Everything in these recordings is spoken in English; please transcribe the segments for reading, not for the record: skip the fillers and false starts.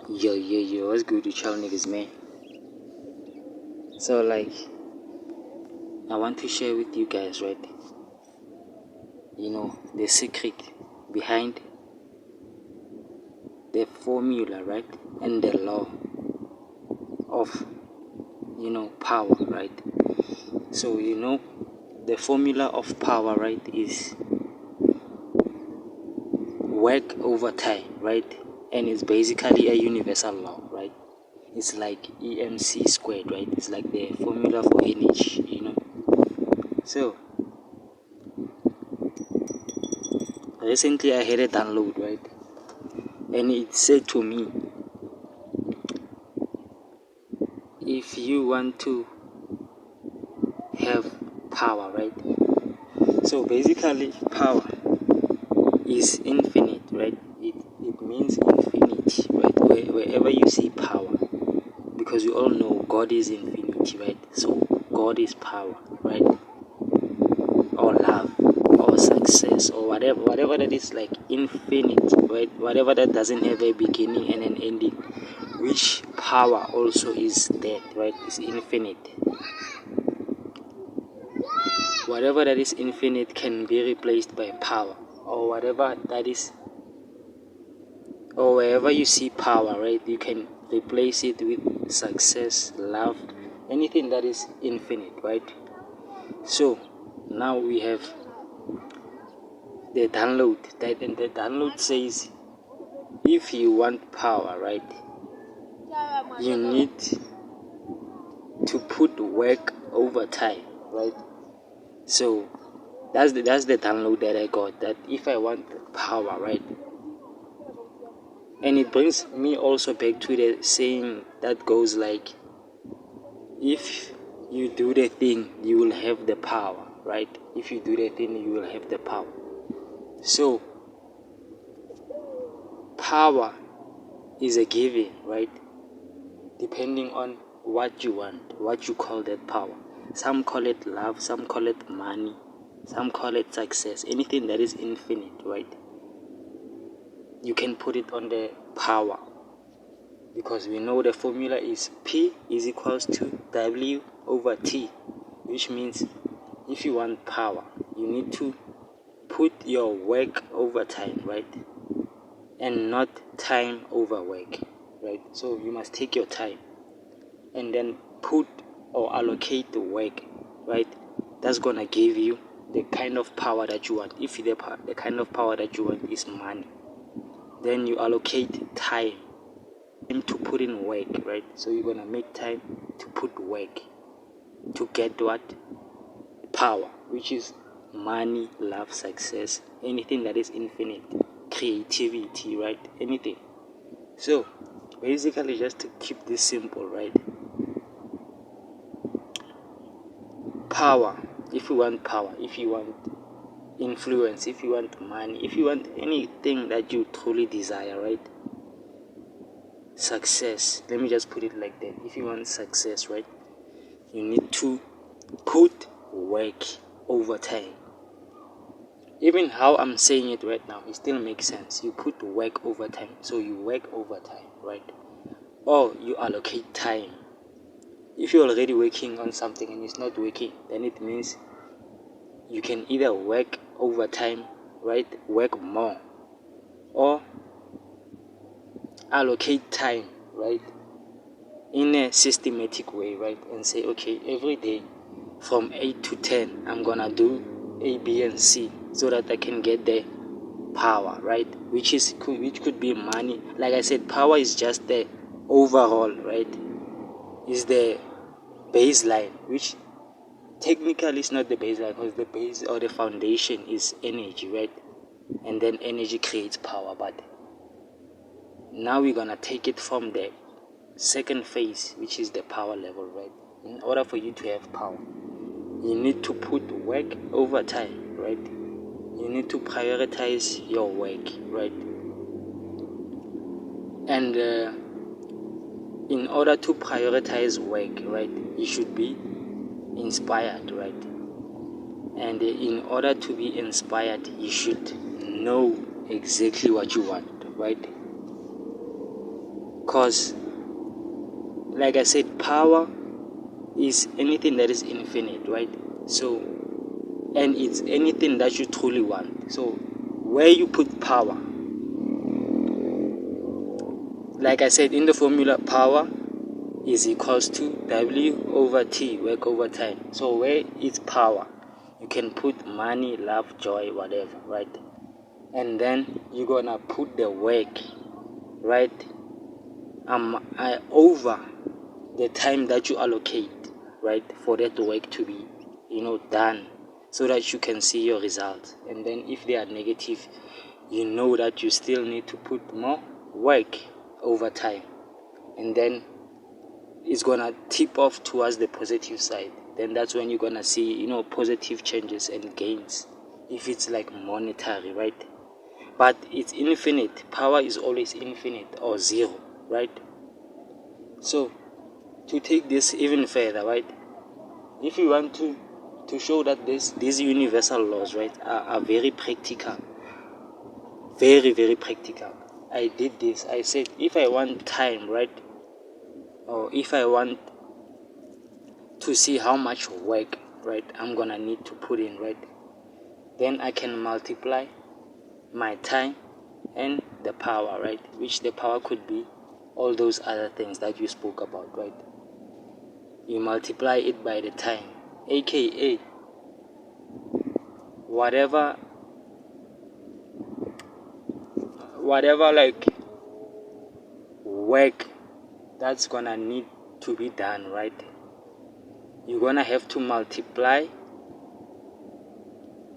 Yo, what's good with y'all niggas, man? So, I want to share with you guys, right? The secret behind the formula, right? And the law of, power, right? So, the formula of power, right, is work over time, right? And it's basically a universal law, right? It's like EMC squared, right? It's like the formula for energy. So, recently I had a download, right? And it said to me, if you want to have power, right? So basically, power is infinite, right? It means infinity, right? Wherever you see power, because we all know God is infinity, right? So God is power, right? Or love, or success, or whatever that is like infinite, right? Whatever that doesn't have a beginning and an ending, which power also is that, right? Is infinite. Whatever that is infinite can be replaced by power, or whatever that is, or wherever you see power, right? You can replace it with success, love, anything that is infinite, right? So now we have the download, and the download says, if you want power, right, you need to put work over time, right? So that's the download that I got, that if I want power, right? And it brings me also back to the saying that goes like, if you do the thing, you will have the power, right? If you do the thing, you will have the power. So power is a given, right? Depending on what you want, what you call that power. Some call it love, some call it money, some call it success. Anything that is infinite, right? You can put it on the power, because we know the formula is P is equals to W over T, which means if you want power, you need to put your work over time, right? And not time over work, right? So you must take your time and then put or allocate the work, right? That's gonna give you the kind of power that you want. If the kind of power that you want is money, then you allocate time to put in work, right? So you're gonna make time to put work to get what? Power, which is money, love, success, anything that is infinite, creativity, right? Anything. So basically, just to keep this simple, right? Power, if you want power, if you want influence, if you want money, if you want anything that you truly desire, right? Success, let me just put it like that. If you want success, right, you need to put work over time. Even how I'm saying it right now, it still makes sense. You put work over time, so you work over time, right? Or you allocate time. If you're already working on something and it's not working, then it means you can either work overtime, right? Work more, or allocate time, right? In a systematic way, right? And say, okay, every day from 8 to 10, I'm gonna do A, B, and C so that I can get the power, right? Which could be money. Like I said, power is just the overall, right? Is the baseline, which technically is not the baseline, because the base or the foundation is energy, right? And then energy creates power. But now we're gonna take it from the second phase, which is the power level, right? In order for you to have power, you need to put work over time, right? You need to prioritize your work, right? And in order to prioritize work, right, you should be inspired, right? And in order to be inspired, you should know exactly what you want, right? Because like I said, power is anything that is infinite, right? So, and it's anything that you truly want. So where you put power, like I said in the formula, power is equals to W over T, work over time. So where it's power, you can put money, love, joy, whatever, right? And then you're gonna put the work, right? Over the time that you allocate, right, for that work to be, done, so that you can see your results. And then if they are negative, you know that you still need to put more work over time, and then it's gonna tip off towards the positive side. Then that's when you're gonna see, positive changes and gains, if it's like monetary, right? But it's infinite. Power is always infinite or zero, right? So to take this even further, right, if you want to show that these universal laws, right, are very practical, very, very practical, I did this. I said, if I want time, right, or if I want to see how much work, right, I'm gonna need to put in, right, then I can multiply my time and the power, right, which the power could be all those other things that you spoke about, right? You multiply it by the time, aka whatever like work that's gonna need to be done, right? You're gonna have to multiply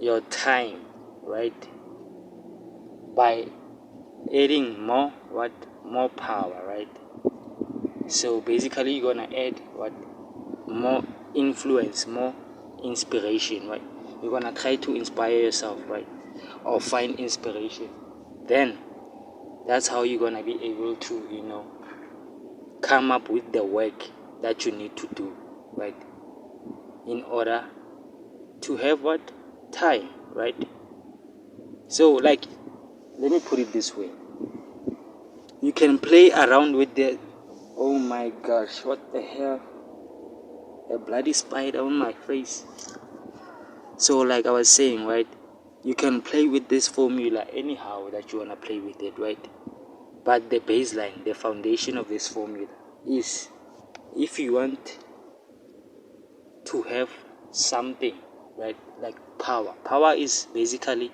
your time, right, by adding more power, right? So basically you're gonna add more influence, more inspiration, right? You're gonna try to inspire yourself, right, or find inspiration. Then that's how you're gonna be able to come up with the work that you need to do, right, in order to have time, right? So like, let me put it this way. You can play around with the, oh my gosh, what the hell, a bloody spider on my face. So like I was saying, right, you can play with this formula anyhow that you want to play with it, right? But the baseline, the foundation of this formula is, if you want to have something, right, like power. Power is basically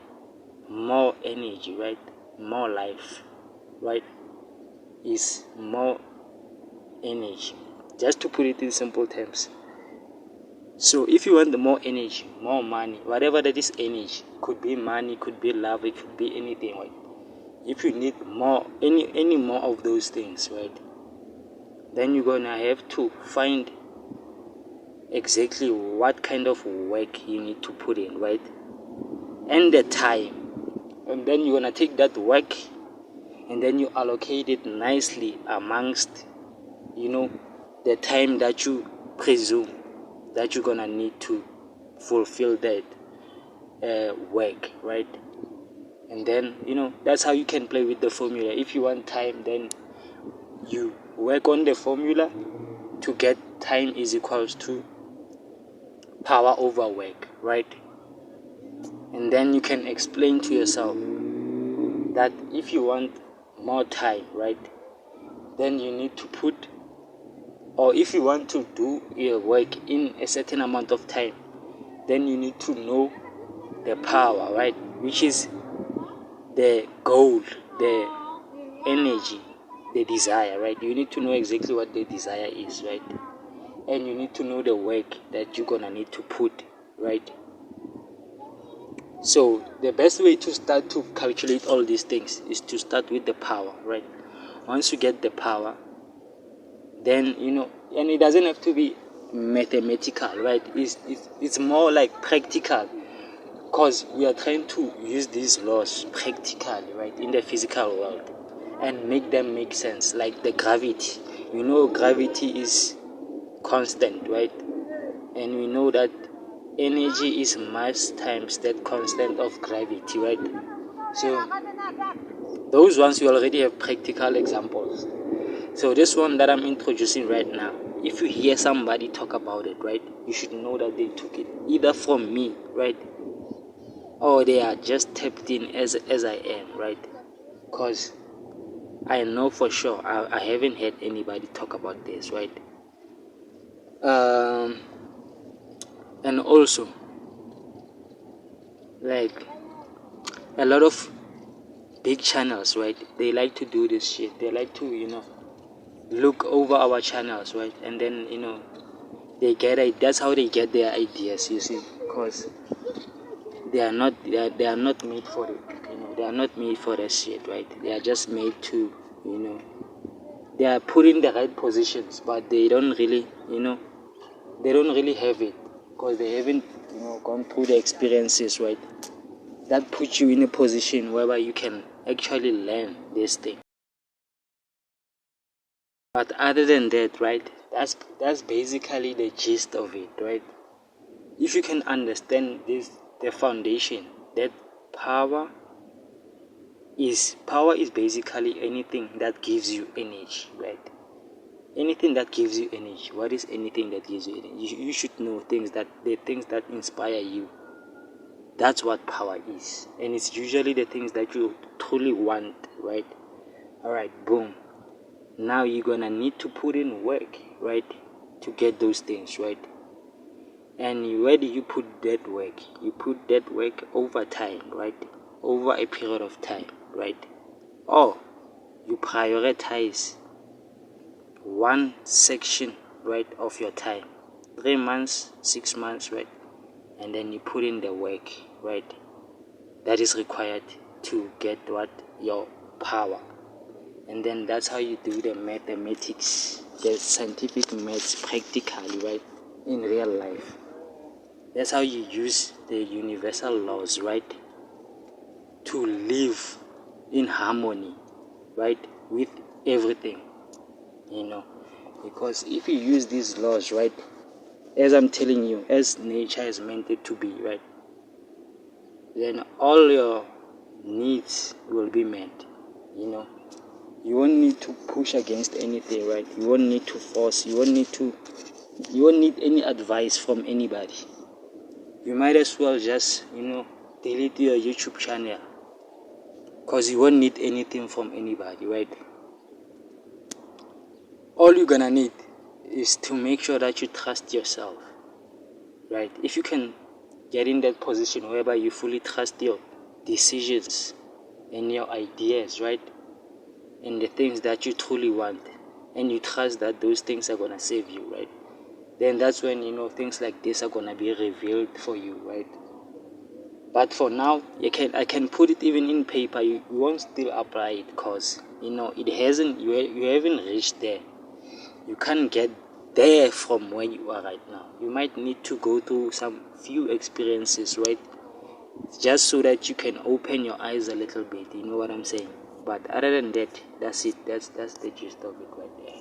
more energy, right? More life, right? Is more energy. Just to put it in simple terms. So if you want the more energy, more money, whatever that is energy, could be money, could be love, it could be anything, right? If you need more, any more of those things, right, then you're gonna have to find exactly what kind of work you need to put in, right, and the time. And then you're gonna take that work and then you allocate it nicely amongst the time that you presume that you're gonna need to fulfill that work, right? And then that's how you can play with the formula. If you want time, then you work on the formula to get time is equals to power over work, right? And then you can explain to yourself that if you want more time, right, then you need to put, or if you want to do your work in a certain amount of time, then you need to know the power, right, which is the goal, the energy, the desire, right? You need to know exactly what the desire is, right? And you need to know the work that you're gonna need to put, right? So the best way to start to calculate all these things is to start with the power, right? Once you get the power, then and it doesn't have to be mathematical, right? It's more like practical, because we are trying to use these laws practically, right, in the physical world, and make them make sense. Like the gravity, gravity is constant, right? And we know that energy is mass times that constant of gravity, right? So those ones we already have practical examples. So this one that I'm introducing right now, if you hear somebody talk about it, right, you should know that they took it either from me, right, or they are just tapped in as I am, right? Because I know for sure I haven't heard anybody talk about this, right? And also, like, a lot of big channels, right, they like to do this shit. They like to look over our channels, right, and then that's how they get their ideas, you see, because they are not made for it. They are not made for that shit, right? They are just made to, they are put in the right positions, but they don't really have it, because they haven't gone through the experiences, right, that put you in a position whereby you can actually learn this thing. But other than that, right, that's basically the gist of it, right? If you can understand this, the foundation, that power is basically anything that gives you energy, right? Anything that gives you energy. What is anything that gives you energy? You should know the things that inspire you. That's what power is, and it's usually the things that you truly want, right? All right, boom. Now you're gonna need to put in work, right, to get those things, right? And where do you put that work? You put that work over time, right? Over a period of time, right? Or you prioritize one section, right, of your time, 3 months, 6 months, right? And then you put in the work, right, that is required to get your power. And then that's how you do the mathematics, the scientific maths practically, right, in real life. That's how you use the universal laws, right, to live in harmony, right, with everything, because if you use these laws, right, as I'm telling you, as nature is meant it to be, right, then all your needs will be met. You won't need to push against anything, right? You won't need to force. You won't need any advice from anybody. You might as well just delete your YouTube channel, because you won't need anything from anybody, right? All you're gonna need is to make sure that you trust yourself, right? If you can get in that position whereby you fully trust your decisions and your ideas, right, and the things that you truly want, and you trust that those things are gonna save you, right, then that's when things like this are gonna be revealed for you, right? But for now, I can put it even in paper. You won't still apply it, because it hasn't. You haven't reached there. You can't get there from where you are right now. You might need to go through some few experiences, right, just so that you can open your eyes a little bit. You know what I'm saying? But other than that, that's it. That's the gist of it right there.